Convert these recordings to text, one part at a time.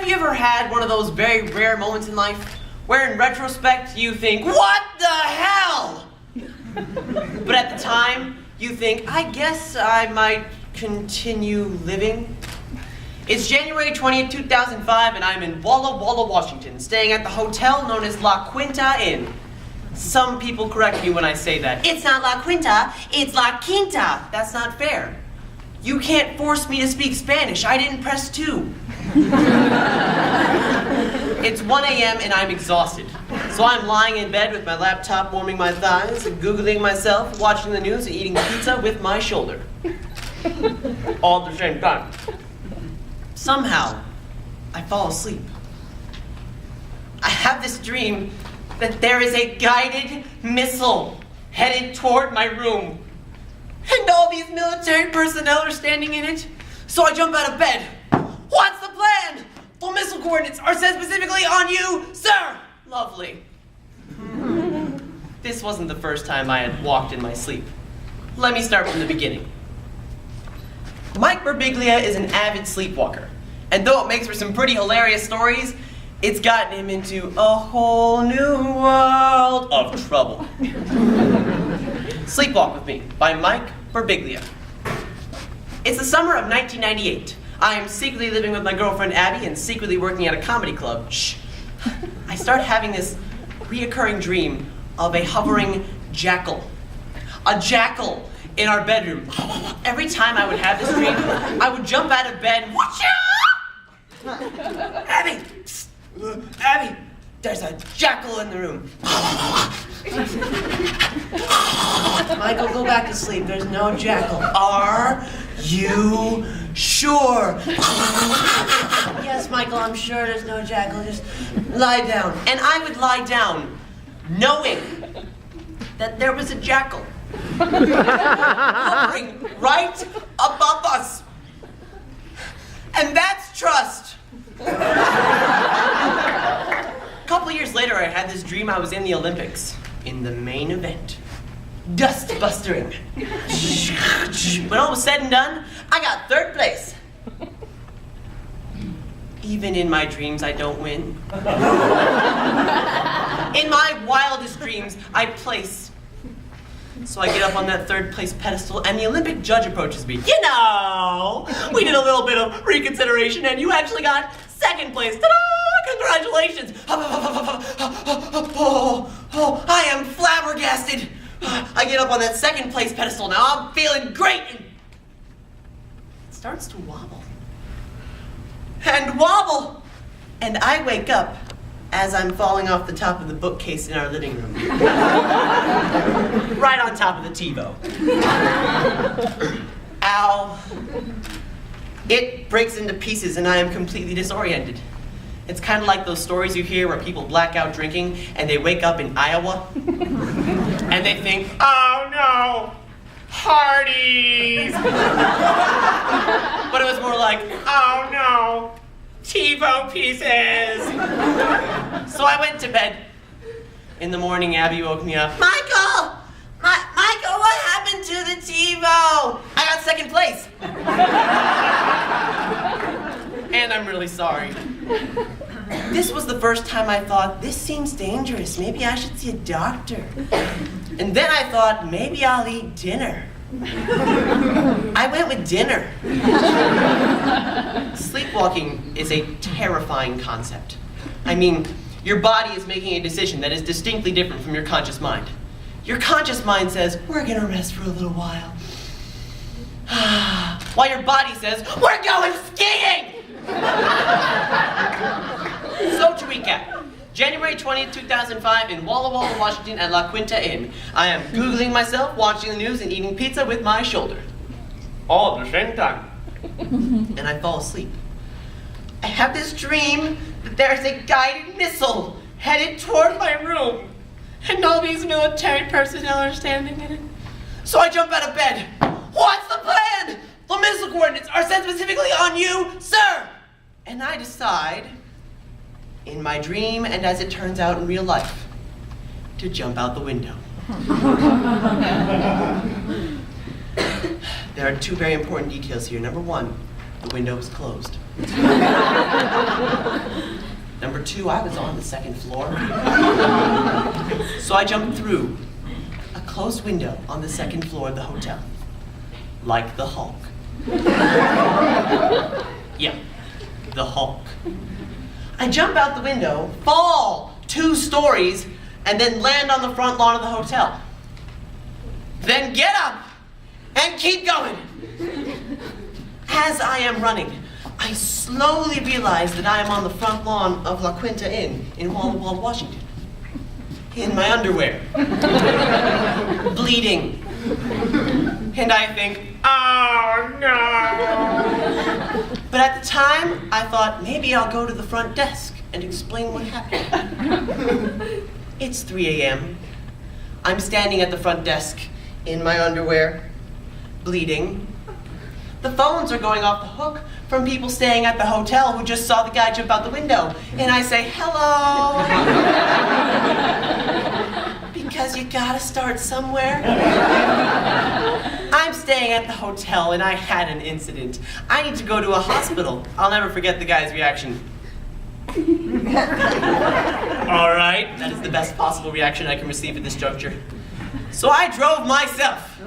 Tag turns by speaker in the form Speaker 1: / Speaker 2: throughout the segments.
Speaker 1: Have you ever had one of those very rare moments in life where in retrospect you think, what the hell? But at the time, you think, I guess I might continue living? It's January 20th, 2005, and I'm in Walla Walla, Washington, staying at the hotel known as La Quinta Inn. Some people correct me when I say that. It's not La Quinta, it's La Quinta. That's not fair. You can't force me to speak Spanish. I didn't press 2. It's 1 a.m. and I'm exhausted. So I'm lying in bed with my laptop warming my thighs, Googling myself, watching the news, and eating pizza with my shoulder. All at the same time. Somehow, I fall asleep. I have this dream that there is a guided missile headed toward my room. And all these military personnel are standing in it. So I jump out of bed. What's the plan? The missile coordinates are set specifically on you, sir! Lovely. This wasn't the first time I had walked in my sleep. Let me start from the beginning. Mike Birbiglia is an avid sleepwalker. And though it makes for some pretty hilarious stories, it's gotten him into a whole new world of trouble. Sleepwalk with Me by Mike Birbiglia. It's the summer of 1998. I am secretly living with my girlfriend Abby and secretly working at a comedy club. Shh. I start having this reoccurring dream of a hovering jackal. A jackal in our bedroom. Every time I would have this dream, I would jump out of bed. Watcha! Abby! Psst. Abby! There's a jackal in the room. Michael, go back to sleep. There's no jackal. Are you sure? Yes, Michael, I'm sure there's no jackal. Just lie down. And I would lie down, knowing that there was a jackal hovering right above us. And that's trust. A couple years later, I had this dream I was in the Olympics, in the main event. Dust bustering. When all was said and done, I got 3rd place. Even in my dreams, I don't win. In my wildest dreams, I place. So I get up on that 3rd place pedestal, and the Olympic judge approaches me. You know, we did a little bit of reconsideration, and you actually got 2nd place. Ta-da! Congratulations! Oh, I am flabbergasted. I get up on that 2nd place pedestal. Now I'm feeling great. And it starts to wobble. And wobble. And I wake up as I'm falling off the top of the bookcase in our living room. Right on top of the TiVo. Ow. It breaks into pieces and I am completely disoriented. It's kind of like those stories you hear where people black out drinking and they wake up in Iowa and they think, oh no, Hardee's. But it was more like, oh no, TiVo pieces. So I went to bed. In the morning, Abby woke me up. Michael! Michael, what happened to the TiVo? I got 2nd place. And I'm really sorry. This was the first time I thought, this seems dangerous. Maybe I should see a doctor. And then I thought, maybe I'll eat dinner. I went with dinner. Sleepwalking is a terrifying concept. I mean, your body is making a decision that is distinctly different from your conscious mind. Your conscious mind says, we're gonna rest for a little while. While your body says, we're going skiing! So to recap, January 20th, 2005 in Walla Walla, Washington at La Quinta Inn. I am Googling myself, watching the news, and eating pizza with my shoulder. All at the same time. And I fall asleep. I have this dream that there's a guided missile headed toward my room. And all these military personnel are standing in it. So I jump out of bed. What's the plan? The missile coordinates are set specifically on you, sir! And I decide, in my dream and as it turns out in real life, to jump out the window. There are 2 very important details here. Number 1, The window was closed. Number 2, I was on the 2nd floor. So I jumped through a closed window on the 2nd floor of the hotel. Like the Hulk. Yeah, the Hulk. I jump out the window, fall 2 stories, and then land on the front lawn of the hotel. Then get up and keep going. As I am running, I slowly realize that I am on the front lawn of La Quinta Inn in Walla Walla, Washington. In my underwear. Bleeding. And I think, oh no. But at the time, I thought maybe I'll go to the front desk and explain what happened. It's 3 a.m. I'm standing at the front desk in my underwear, bleeding. The phones are going off the hook from people staying at the hotel who just saw the guy jump out the window. And I say, hello. Because you gotta start somewhere. I'm staying at the hotel and I had an incident. I need to go to a hospital. I'll never forget the guy's reaction. All right, that is the best possible reaction I can receive at this juncture. So I drove myself.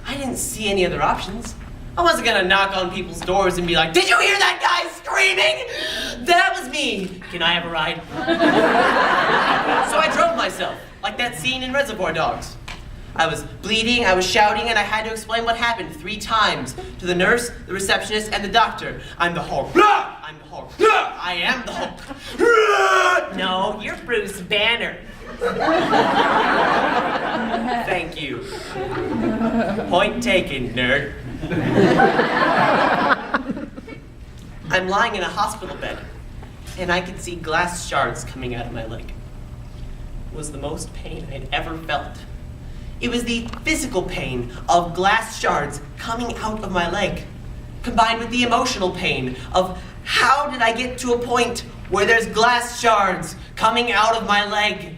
Speaker 1: I didn't see any other options. I wasn't gonna knock on people's doors and be like, did you hear that guy screaming? That was me. Can I have a ride? So I drove myself, like that scene in Reservoir Dogs. I was bleeding, I was shouting, and I had to explain what happened 3 times to the nurse, the receptionist, and the doctor. I'm the Hulk. I'm the Hulk. I am the Hulk. No, you're Bruce Banner. Thank you. Point taken, nerd. I'm lying in a hospital bed, and I could see glass shards coming out of my leg. It was the most pain I'd ever felt. It was the physical pain of glass shards coming out of my leg, combined with the emotional pain of how did I get to a point where there's glass shards coming out of my leg?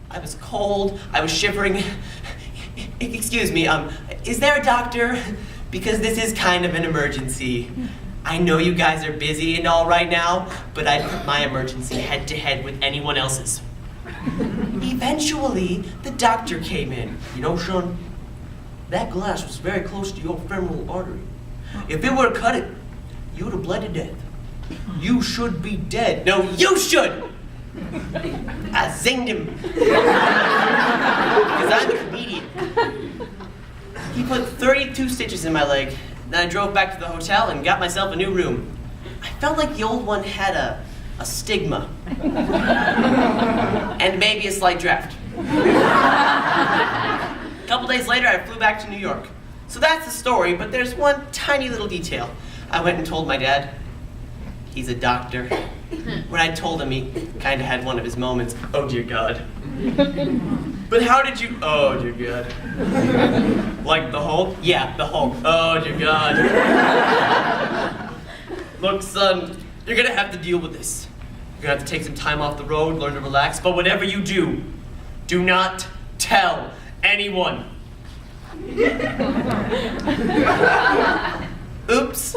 Speaker 1: I was cold, I was shivering. Excuse me, is there a doctor? Because this is kind of an emergency. I know you guys are busy and all right now, but I'd put my emergency head to head with anyone else's. Eventually, the doctor came in. You know, Sean, that glass was very close to your femoral artery. If it were to cut it, you would have bled to death. You should be dead. No, you should! I zinged him. Because I'm a comedian. He put 32 stitches in my leg. Then I drove back to the hotel and got myself a new room. I felt like the old one had a stigma. And maybe a slight draft. A couple days later, I flew back to New York. So that's the story, but there's one tiny little detail. I went and told my dad. He's a doctor. When I told him, he kind of had one of his moments. Oh, dear God. But how did you... Oh, dear God. Like the Hulk? Yeah, the Hulk. Oh, dear God. Look, son, you're gonna have to deal with this. You're gonna have to take some time off the road, learn to relax, but whatever you do, do not tell anyone. Oops.